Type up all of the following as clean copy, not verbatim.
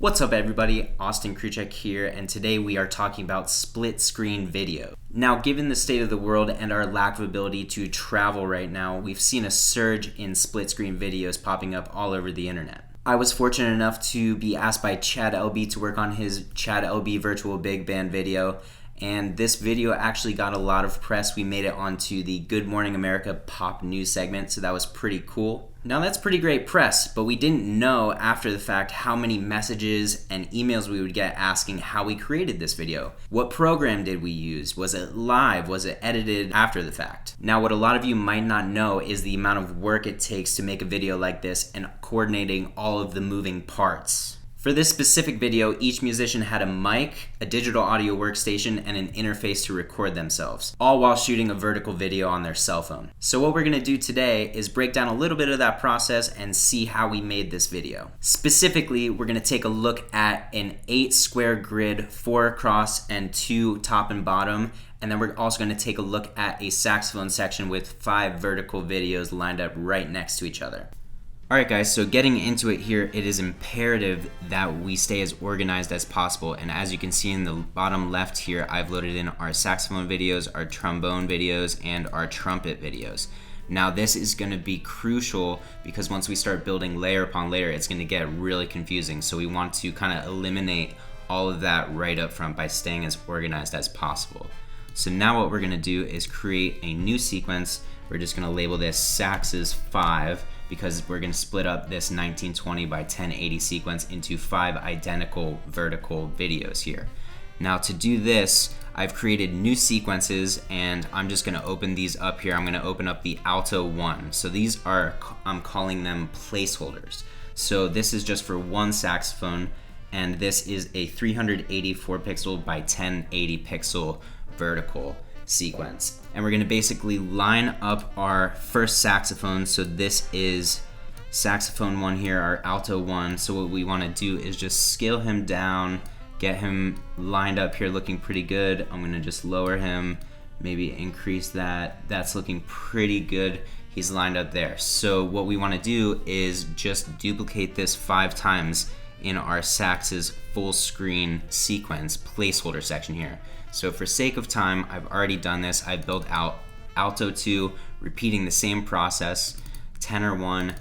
What's up everybody, Austin Kruchek here, and today we are talking about split screen video. Now, given the state of the world and our lack of ability to travel right now, we've seen a surge in split screen videos popping up all over the internet. I was fortunate enough to be asked by Chad LB to work on his Chad LB virtual big band video, and this video actually got a lot of press. We made it onto the Good Morning America pop news segment, so that was pretty cool. Now that's pretty great press, but we didn't know after the fact how many messages and emails we would get asking how we created this video. What program did we use? Was it live? Was it edited after the fact? Now what a lot of you might not know is the amount of work it takes to make a video like this and coordinating all of the moving parts. For this specific video, each musician had a mic, a digital audio workstation, and an interface to record themselves, all while shooting a vertical video on their cell phone. So what we're gonna do today is break down a little bit of that process and see how we made this video. Specifically, we're gonna take a look at an 8 square grid, 4 across and 2 top and bottom, and then we're also gonna take a look at a saxophone section with 5 vertical videos lined up right next to each other. Alright guys, so getting into it here, it is imperative that we stay as organized as possible, and as you can see in the bottom left here, I've loaded in our saxophone videos, our trombone videos, and our trumpet videos. Now this is going to be crucial because once we start building layer upon layer, it's going to get really confusing, so we want to kind of eliminate all of that right up front by staying as organized as possible. So now what we're going to do is create a new sequence. We're just going to label this Saxes 5 because we're going to split up this 1920 by 1080 sequence into 5 identical vertical videos here. Now to do this, I've created new sequences and I'm just going to open these up here. I'm going to open up the alto 1. So these are, I'm calling them placeholders. So this is just for one saxophone, and this is a 384 pixel by 1080 pixel vertical sequence. And we're going to basically line up our first saxophone. So this is saxophone 1 here, our alto 1. So what we want to do is just scale him down, get him lined up here looking pretty good. I'm going to just lower him, maybe increase that. That's looking pretty good. He's lined up there. So what we want to do is just duplicate this 5 times in our sax's full screen sequence placeholder section here. So for sake of time, I've already done this. I've built out alto 2, repeating the same process, tenor 1,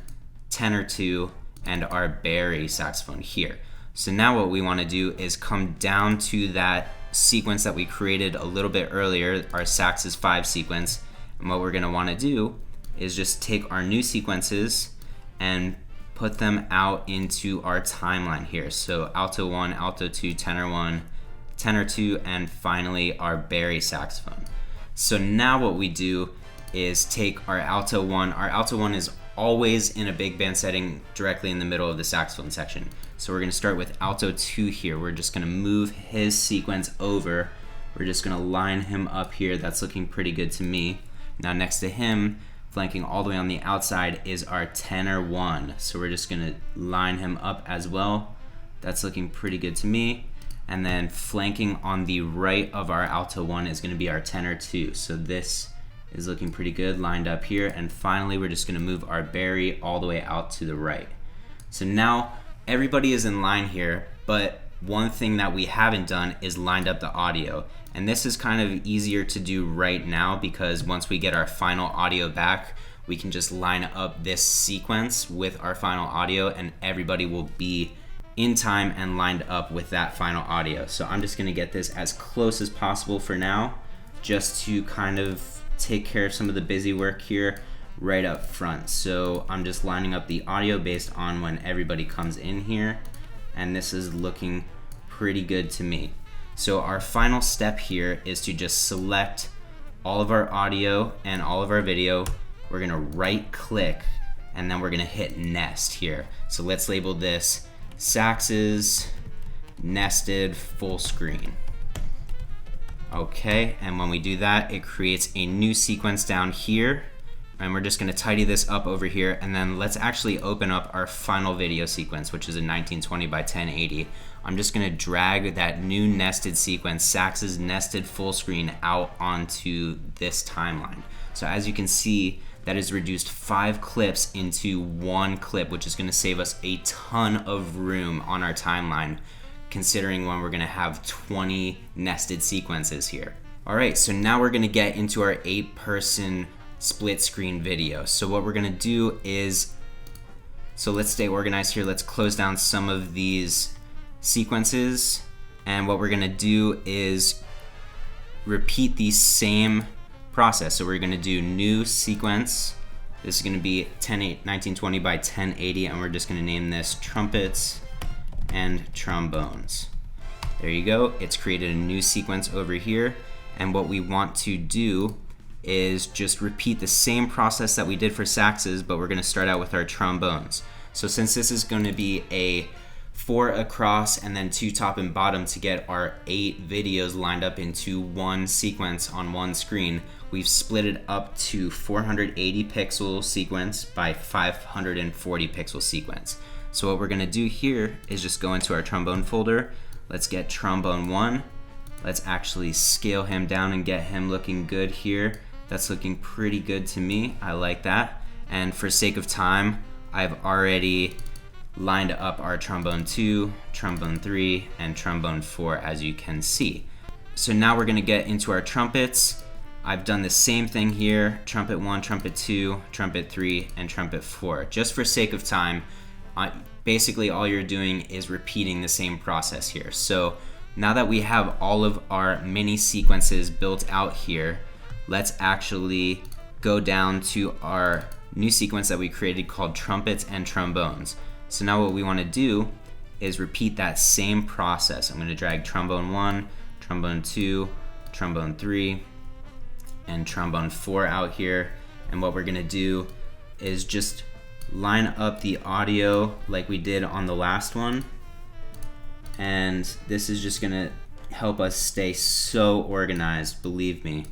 tenor 2, and our bari saxophone here. So now what we want to do is come down to that sequence that we created a little bit earlier, our Saxes 5 sequence, and what we're going to want to do is just take our new sequences and put them out into our timeline here. So alto 1, alto 2, tenor 1, tenor 2, and finally our bari saxophone. So now what we do is take our alto 1. Our alto 1 is always in a big band setting directly in the middle of the saxophone section. So we're going to start with alto 2 here. We're just going to move his sequence over. We're just going to line him up here. That's looking pretty good to me. Now next to him, flanking all the way on the outside, is our tenor 1. So we're just going to line him up as well. That's looking pretty good to me. And then flanking on the right of our alto 1 is going to be our tenor 2. So this is looking pretty good, lined up here. And finally, we're just going to move our bari all the way out to the right. So now everybody is in line here, but one thing that we haven't done is lined up the audio. And this is kind of easier to do right now because once we get our final audio back, we can just line up this sequence with our final audio and everybody will be in time and lined up with that final audio. So I'm just gonna get this as close as possible for now, just to kind of take care of some of the busy work here right up front. So I'm just lining up the audio based on when everybody comes in here, and this is looking pretty good to me. So our final step here is to just select all of our audio and all of our video. We're gonna right click and then we're gonna hit nest here. So let's label this Saxes nested full screen. Okay, and when we do that, it creates a new sequence down here, and we're just going to tidy this up over here, and then let's actually open up our final video sequence, which is a 1920 by 1080. I'm just going to drag that new nested sequence, Saxes nested full screen, out onto this timeline. So as you can see, that has reduced 5 clips into 1 clip, which is going to save us a ton of room on our timeline, considering when we're going to have 20 nested sequences here. Alright, so now we're going to get into our 8-person split screen video. So what we're going to do is, so let's stay organized here. Let's close down some of these sequences, and what we're going to do is repeat the same process. So we're going to do new sequence. This is going to be 1920 by 1080, and we're just going to name this Trumpets and Trombones. There you go. It's created a new sequence over here, and what we want to do is just repeat the same process that we did for saxes, but we're going to start out with our trombones. So since this is going to be a 4 across and then 2 top and bottom to get our 8 videos lined up into one sequence on one screen, we've split it up to 480 pixel sequence by 540 pixel sequence. So what we're going to do here is just go into our trombone folder. Let's get trombone 1. Let's actually scale him down and get him looking good here. That's looking pretty good to me. I like that. And for sake of time, I've already lined up our trombone 2, trombone 3, and trombone 4, as you can see. So now we're going to get into our trumpets. I've done the same thing here: trumpet 1, trumpet 2, trumpet 3, and trumpet 4. Just for sake of time, basically all you're doing is repeating the same process here. So now that we have all of our mini sequences built out here, let's actually go down to our new sequence that we created called Trumpets and Trombones. So now what we want to do is repeat that same process. I'm going to drag trombone 1, trombone 2, trombone 3, and trombone 4 out here. And what we're going to do is just line up the audio like we did on the last one. And this is just going to help us stay so organized, believe me.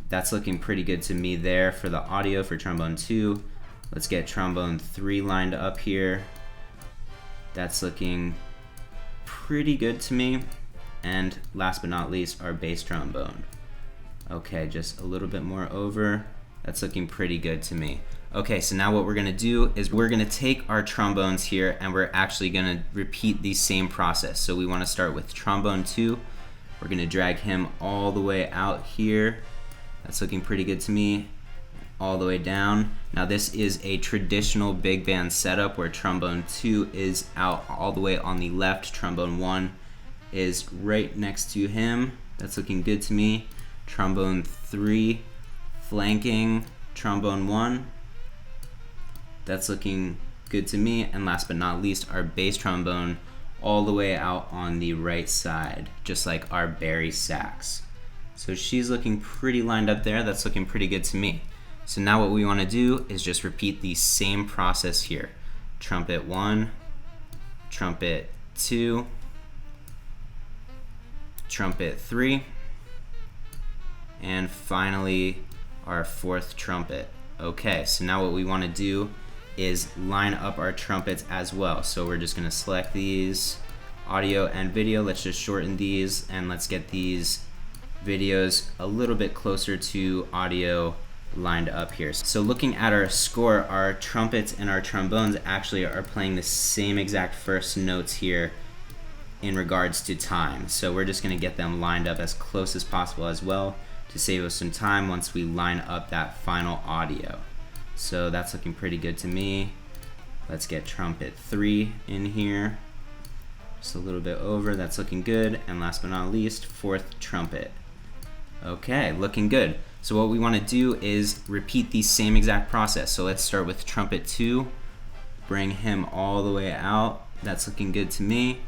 That's looking pretty good to me there for the audio for trombone 2. Let's get trombone 3 lined up here. That's looking pretty good to me. And last but not least, our bass trombone. Okay, just a little bit more over. That's looking pretty good to me. Okay, so now what we're gonna do is we're gonna take our trombones here and we're actually gonna repeat the same process. So we wanna start with trombone 2. We're gonna drag him all the way out here. That's looking pretty good to me. All the way down. Now this is a traditional big band setup where trombone 2 is out all the way on the left. Trombone 1 is right next to him. That's looking good to me. Trombone 3 flanking trombone 1. That's looking good to me. And last but not least, our bass trombone all the way out on the right side, just like our Barry sax. So she's looking pretty lined up there. That's looking pretty good to me. So now what we want to do is just repeat the same process here. Trumpet 1, trumpet 2, trumpet 3, and finally our 4th trumpet. Okay, so now what we want to do is line up our trumpets as well. So we're just going to select these, audio and video. Let's just shorten these and let's get these videos a little bit closer to audio lined up here. So looking at our score, our trumpets and our trombones actually are playing the same exact first notes here in regards to time. So we're just going to get them lined up as close as possible as well to save us some time once we line up that final audio. So that's looking pretty good to me. Let's get trumpet 3 in here. Just a little bit over. That's looking good. And last but not least, 4th trumpet. Okay, looking good. So what we want to do is repeat the same exact process. So let's start with trumpet 2. Bring him all the way out. That's looking good to me.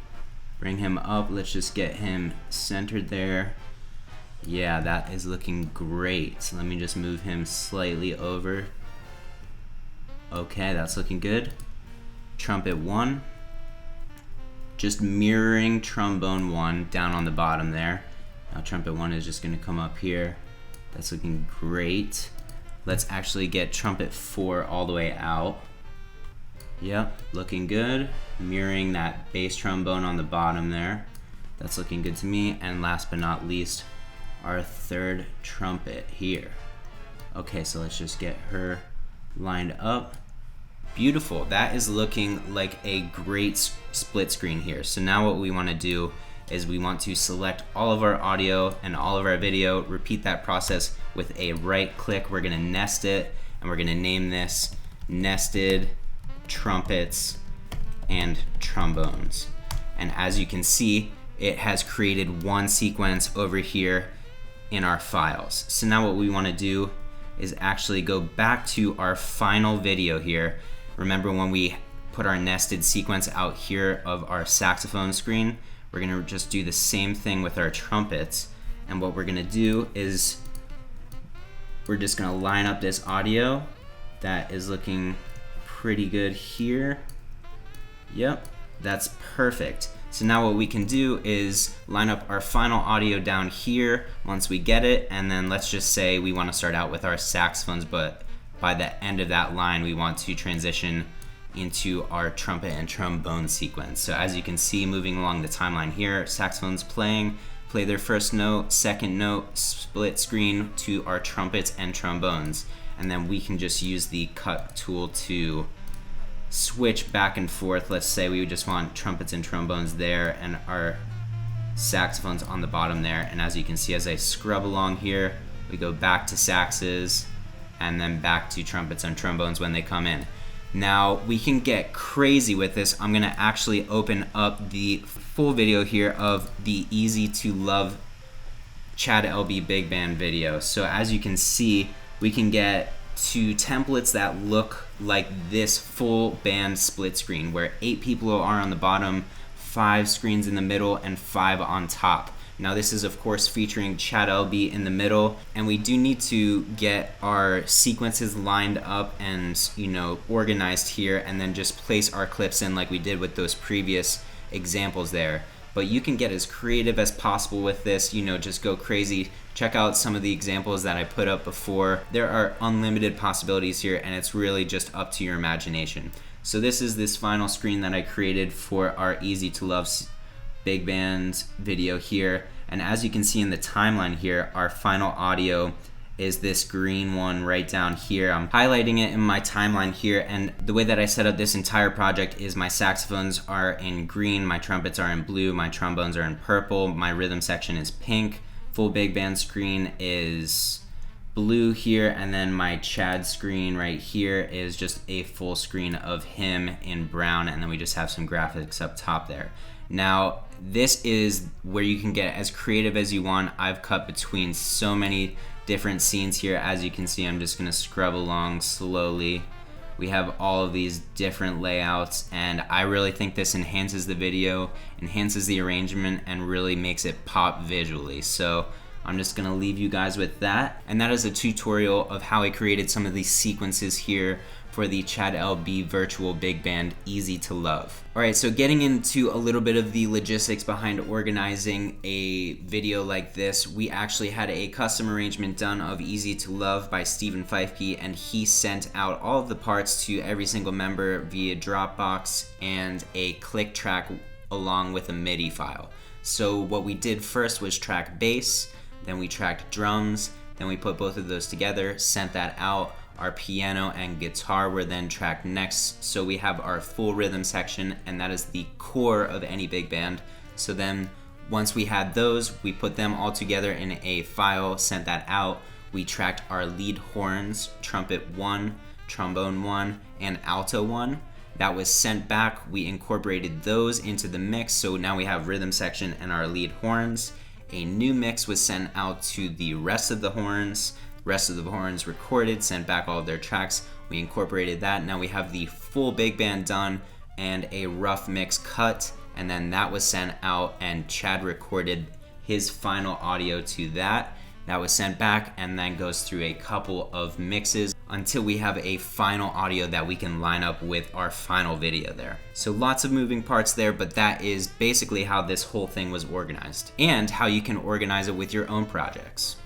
Bring him up. Let's just get him centered there. Yeah, that is looking great. So let me just move him slightly over. Okay, that's looking good. Trumpet 1. Just mirroring trombone 1 down on the bottom there. Now trumpet 1 is just going to come up here. That's looking great. Let's actually get trumpet 4 all the way out. Yep, looking good. Mirroring that bass trombone on the bottom there. That's looking good to me. And last but not least, our 3rd trumpet here. Okay, so let's just get her lined up. Beautiful. That is looking like a great split screen here. So now what we want to do is we want to select all of our audio and all of our video, repeat that process with a right click. We're going to nest it, and we're going to name this Nested Trumpets and Trombones. And as you can see, it has created one sequence over here in our files. So now what we want to do is actually go back to our final video here. Remember when we put our nested sequence out here of our saxophone screen? We're gonna just do the same thing with our trumpets. And what we're gonna do is we're just gonna line up this audio that is looking pretty good here. Yep, that's perfect. So now what we can do is line up our final audio down here once we get it, and then let's just say we want to start out with our saxophones, but by the end of that line we want to transition into our trumpet and trombone sequence. So as you can see, moving along the timeline here, saxophones play their first note, second note, split screen to our trumpets and trombones, and then we can just use the cut tool to switch back and forth. Let's say we just want trumpets and trombones there and our saxophones on the bottom there, and as you can see, as I scrub along here, we go back to saxes and then back to trumpets and trombones when they come in. Now we can get crazy with this. I'm gonna actually open up the full video here of the Easy to Love Chad LB Big Band video. So as you can see, we can get to templates that look like this full band split screen where 8 people are on the bottom, 5 screens in the middle, and 5 on top. Now this is of course featuring Chad LB in the middle, and we do need to get our sequences lined up and organized here, and then just place our clips in like we did with those previous examples there. But you can get as creative as possible with this, just go crazy. Check out some of the examples that I put up before. There are unlimited possibilities here, and it's really just up to your imagination. So this is this final screen that I created for our Easy to Love Big Band video here. And as you can see in the timeline here, our final audio is this green one right down here. I'm highlighting it in my timeline here, and the way that I set up this entire project is my saxophones are in green, my trumpets are in blue, my trombones are in purple, my rhythm section is pink, full big band screen is blue here, and then my Chad screen right here is just a full screen of him in brown, and then we just have some graphics up top there. Now this is where you can get as creative as you want. I've cut between so many different scenes here. As you can see, I'm just gonna scrub along slowly. We have all of these different layouts, and I really think this enhances the video, enhances the arrangement, and really makes it pop visually. So I'm just gonna leave you guys with that, and that is a tutorial of how I created some of these sequences here for the Chad LB Virtual Big Band Easy to Love. Alright, so getting into a little bit of the logistics behind organizing a video like this, we actually had a custom arrangement done of Easy to Love by Stephen Feifke, and he sent out all of the parts to every single member via Dropbox and a click track along with a MIDI file. So what we did first was track bass, then we tracked drums, then we put both of those together, sent that out. Our piano and guitar were then tracked next, so we have our full rhythm section, and that is the core of any big band. So then once we had those, we put them all together in a file, sent that out. We tracked our lead horns, trumpet 1, trombone 1, and alto 1. That was sent back. We incorporated those into the mix, so now we have rhythm section and our lead horns. A new mix was sent out to the rest of the horns. Rest of the horns recorded, sent back all of their tracks. We incorporated that. Now we have the full big band done and a rough mix cut, and then that was sent out, and Chad recorded his final audio to that. That was sent back and then goes through a couple of mixes until we have a final audio that we can line up with our final video there. So lots of moving parts there, but that is basically how this whole thing was organized and how you can organize it with your own projects.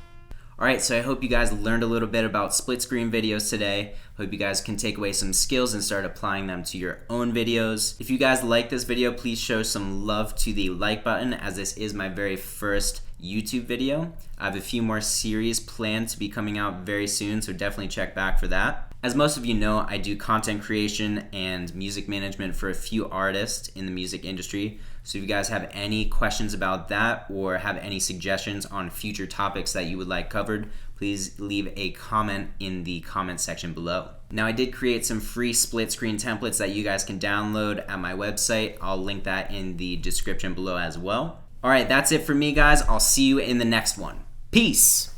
Alright, so I hope you guys learned a little bit about split screen videos today. Hope you guys can take away some skills and start applying them to your own videos. If you guys like this video, please show some love to the like button, as this is my very first YouTube video. I have a few more series planned to be coming out very soon, so definitely check back for that. As most of you know, I do content creation and music management for a few artists in the music industry. So if you guys have any questions about that or have any suggestions on future topics that you would like covered, please leave a comment in the comment section below. Now, I did create some free split screen templates that you guys can download at my website. I'll link that in the description below as well. All right, that's it for me, guys. I'll see you in the next one. Peace.